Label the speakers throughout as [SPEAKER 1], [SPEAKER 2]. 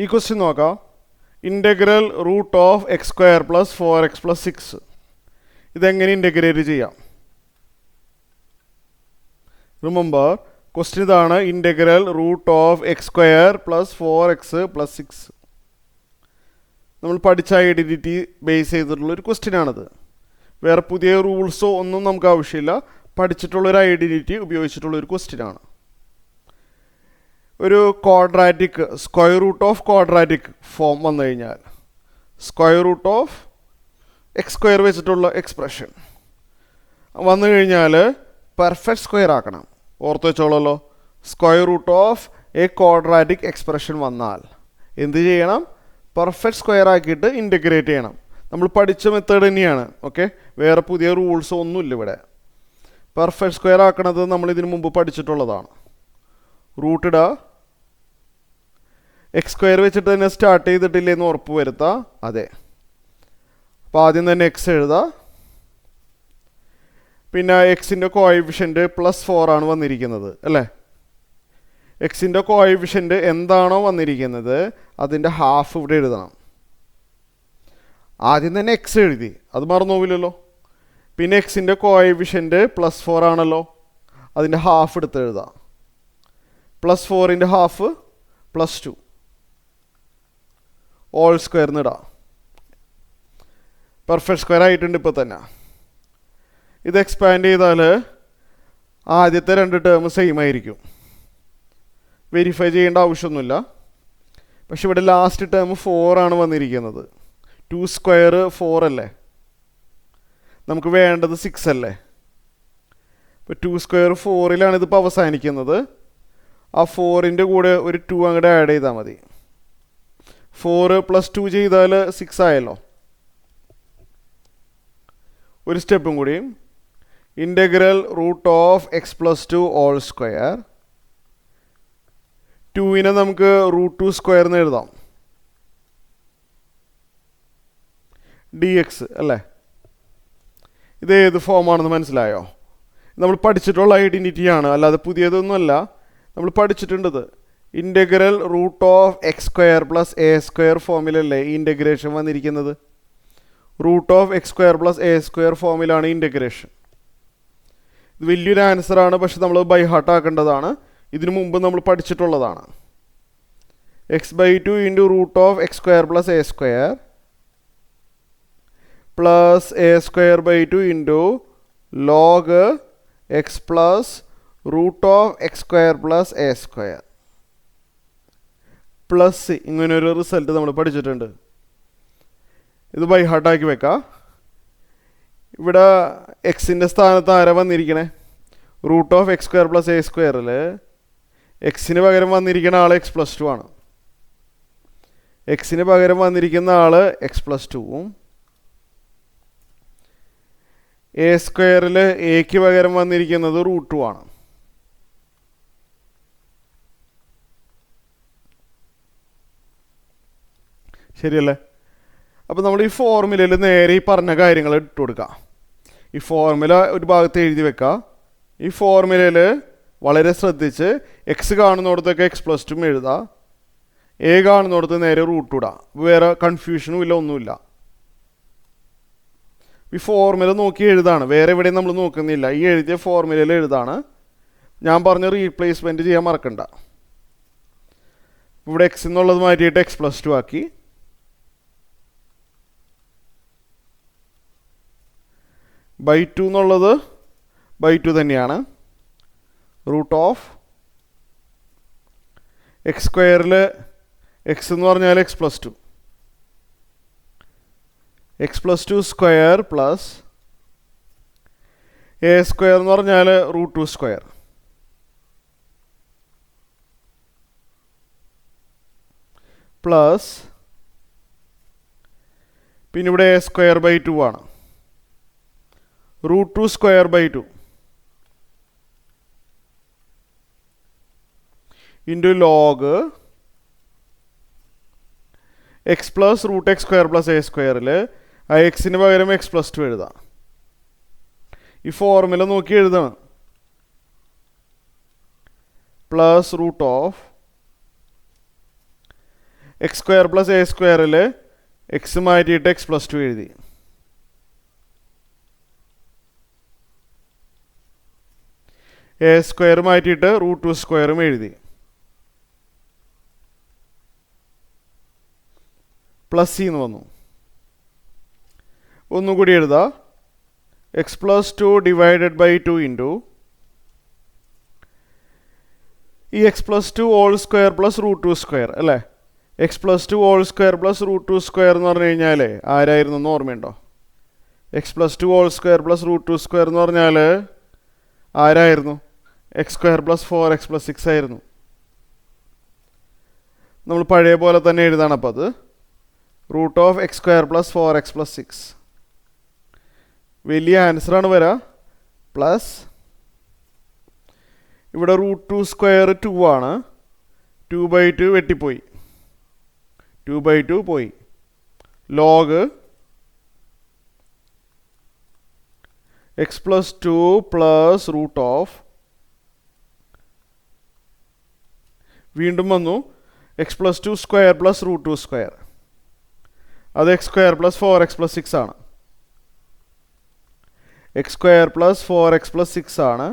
[SPEAKER 1] ഈ ക്വസ്റ്റ്യൻ നോക്കാം. Integral root of X square plus 4x plus 6 ഇതെങ്ങനെ ഇൻ്റഗ്രേറ്റ് ചെയ്യാം? റിമെമ്പർ, ക്വസ്റ്റ്യൻ ഇതാണ്. Integral root of X square plus 4x plus 6 നമ്മൾ പഠിച്ച ഐഡൻറ്റിറ്റി ബേസ് ചെയ്തിട്ടുള്ളൊരു ക്വസ്റ്റ്യൻ ആണിത്. വേറെ പുതിയ റൂൾസോ ഒന്നും നമുക്ക് ആവശ്യമില്ല. പഠിച്ചിട്ടുള്ളൊരു ഐഡൻറ്റിറ്റി ഉപയോഗിച്ചിട്ടുള്ളൊരു ക്വസ്റ്റ്യൻ ആണ്. ഒരു quadratic square root of quadratic form വന്നു കഴിഞ്ഞാൽ square root of X square വെച്ചിട്ടുള്ള എക്സ്പ്രഷൻ വന്നു കഴിഞ്ഞാൽ പെർഫെക്റ്റ് സ്ക്വയർ ആക്കണം. ഓർത്ത് വെച്ചോളല്ലോ. Square root of a quadratic expression വന്നാൽ എന്ത് ചെയ്യണം? പെർഫെക്റ്റ് സ്ക്വയർ ആക്കിയിട്ട് ഇൻ്റഗ്രേറ്റ് ചെയ്യണം. നമ്മൾ പഠിച്ച മെത്തേഡ് തന്നെയാണ്. ഓക്കെ, വേറെ പുതിയ റൂൾസ് ഒന്നുമില്ല ഇവിടെ. പെർഫെക്റ്റ് സ്ക്വയർ ആക്കണത് നമ്മൾ ഇതിനു മുമ്പ് പഠിച്ചിട്ടുള്ളതാണ്. റൂട്ട് ഇടുക, എക്സ് സ്ക്വയർ വെച്ചിട്ട് തന്നെ സ്റ്റാർട്ട് ചെയ്തിട്ടില്ലേ എന്ന് ഉറപ്പ് വരുത്തുക. അതെ, അപ്പോൾ ആദ്യം തന്നെ എക്സ് എഴുതുക. പിന്നെ എക്സിൻ്റെ കോഎഫിഷ്യൻറ്റ് +4 ആണ് വന്നിരിക്കുന്നത് അല്ലേ? എക്സിൻ്റെ കോഎഫിഷ്യൻറ്റ് എന്താണോ വന്നിരിക്കുന്നത് അതിൻ്റെ ഹാഫ് ഇവിടെ എഴുതണം. ആദ്യം തന്നെ എക്സ് എഴുതി, അത് മറന്നു പോവില്ലല്ലോ. പിന്നെ എക്സിൻ്റെ കോഎഫിഷ്യൻറ്റ് +4 ആണല്ലോ, അതിൻ്റെ ഹാഫ് എടുത്ത് എഴുതാം. +4ൻ്റെ ഹാഫ് +2 ഓൾ സ്ക്വയർന്ന് ഇടാം. പെർഫെക്റ്റ് സ്ക്വയർ ആയിട്ടുണ്ട് ഇപ്പോൾ തന്നെ. ഇത് എക്സ്പാൻഡ് ചെയ്താൽ ആദ്യത്തെ 2 ടേം സെയിം ആയിരിക്കും. വെരിഫൈ ചെയ്യേണ്ട ആവശ്യമൊന്നുമില്ല. പക്ഷെ ഇവിടെ ലാസ്റ്റ് ടേം 4 ആണ് വന്നിരിക്കുന്നത്. 2 സ്ക്വയർ 4 അല്ലേ? നമുക്ക് വേണ്ടത് 6 അല്ലേ? ഇപ്പോൾ 2 സ്ക്വയർ 4ലാണ് ഇതിപ്പോൾ അവസാനിക്കുന്നത്. ആ 4ൻ്റെ കൂടെ ഒരു 2 അങ്ങോട്ട് ആഡ് ചെയ്താൽ മതി. 4 + 2 ചെയ്താൽ 6 ആയല്ലോ. ഒരു സ്റ്റെപ്പും കൂടി. Integral root of x + 2 whole square. 2നെ നമുക്ക് √2 സ്ക്വയർ എന്ന് എഴുതാം. dx അല്ലേ? ഇത് ഏത് ഫോമാണെന്ന് മനസ്സിലായോ? നമ്മൾ പഠിച്ചിട്ടുള്ള ഐഡൻറ്റിറ്റിയാണ്, അല്ലാതെ പുതിയതൊന്നുമല്ല. നമ്മൾ പഠിച്ചിട്ടുണ്ടത്. Integral root of X square plus A square ഫോമിലല്ലേ ഈ ഇൻ്റഗ്രേഷൻ വന്നിരിക്കുന്നത്? Root of X square plus A square ഫോമിലാണ് ഇൻ്റഗ്രേഷൻ. ഇത് വലിയൊരു ആൻസറാണ്, പക്ഷെ നമ്മൾ ബൈ ഹാർട്ട് ആക്കേണ്ടതാണ്. ഇതിനു മുമ്പ് നമ്മൾ പഠിച്ചിട്ടുള്ളതാണ്. x/2 into root of X square plus A square plus A square /2 into log X plus root of X square plus A square plus ഇങ്ങനൊരു റിസൾട്ട് നമ്മൾ പഠിച്ചിട്ടുണ്ട്. ഇത് ബൈ ഹാർട്ടാക്കി വെക്കാം. ഇവിടെ എക്സിൻ്റെ സ്ഥാനത്ത് ആരാ വന്നിരിക്കണേ? Root of X square plus a സ്ക്വയറിൽ എക്സിന് പകരം വന്നിരിക്കുന്ന ആൾ x+2 ആണ്. എക്സിന് പകരം വന്നിരിക്കുന്ന ആൾ x+2ഉം എ സ്ക്വയറിൽ എക്ക് പകരം വന്നിരിക്കുന്നത് √2 ആണ്. ശരിയല്ലേ? അപ്പോൾ നമ്മൾ ഈ ഫോർമുലയിൽ നേരെ ഈ പറഞ്ഞ കാര്യങ്ങൾ ഇട്ട് കൊടുക്കാം. ഈ ഫോർമുല ഒരു ഭാഗത്ത് എഴുതി വെക്കുക. ഈ ഫോർമുലയിൽ വളരെ ശ്രദ്ധിച്ച് എക്സ് കാണുന്നിടത്തൊക്കെ x+2 എഴുതുക. എ കാണുന്നിടത്ത് നേരെ √2 ഇടുക. വേറെ കൺഫ്യൂഷനും ഇല്ല, ഒന്നുമില്ല. ഈ ഫോർമുല നോക്കി എഴുതാണ്, വേറെ എവിടെയും നമ്മൾ നോക്കുന്നില്ല. ഈ എഴുതിയ ഫോർമുലയിൽ എഴുതാണ്. ഞാൻ പറഞ്ഞ റീപ്ലേസ്മെൻറ്റ് ചെയ്യാൻ മറക്കണ്ട. ഇവിടെ എക്സ് എന്നുള്ളത് മാറ്റിയിട്ട് x+2 ആക്കി. /2 എന്നുള്ളത് /2 തന്നെയാണ്. റൂട്ട് ഓഫ് എക്സ് സ്ക്വയറിൽ എക്സ് എന്ന് പറഞ്ഞാൽ x+2. x+2 square plus A square എന്ന് പറഞ്ഞാൽ √2 സ്ക്വയർ പ്ലസ് പിന്നെ ഇവിടെ എ സ്ക്വയർ /2 ആണ്. √2 square /2 into log X plus √x square plus a സ്ക്വയറിൽ ആ എക്സിന് പകരം x+2 എഴുതാം. ഈ ഫോർമുല നോക്കി എഴുതണം. Plus root of X square plus a സ്ക്വയറിൽ എക്സ് മാറ്റിയിട്ട് എക്സ് പ്ലസ് ടു എഴുതി. എ സ്ക്വയർ മാറ്റിയിട്ട് റൂട്ട് ടു സ്ക്വയറും എഴുതി. പ്ലസ് സി എന്ന് വന്നു. ഒന്നും കൂടി എഴുതാം. X plus two divided by two into ഈ x plus two whole square plus root two square അല്ലേ. X plus two whole square plus root two square എന്ന് പറഞ്ഞു കഴിഞ്ഞാൽ ആരായിരുന്നു എന്ന് ഓർമ്മയുണ്ടോ? X plus two whole square plus root two square എന്ന് പറഞ്ഞാൽ ആരായിരുന്നു? X square plus 4x plus 6 ആയിരുന്നു. നമ്മൾ പഴയ പോലെ തന്നെ എഴുതാണ്. അപ്പോൾ അത് root of X square plus 4x plus 6 വലിയ ആൻസറാണ് വരിക. പ്ലസ് ഇവിടെ റൂട്ട് ടു സ്ക്വയർ 2 ആണ്. 2/2 വെട്ടിപ്പോയി, 2/2 പോയി. Log X plus 2 plus root of വീണ്ടും വന്നു x plus 2 square plus root 2 square. അത് x square plus 4x plus 6 ആണ്. X square plus 4x plus 6 ആണ്.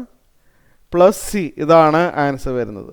[SPEAKER 1] പ്ലസ് സി, ഇതാണ് ആൻസർ വരുന്നത്.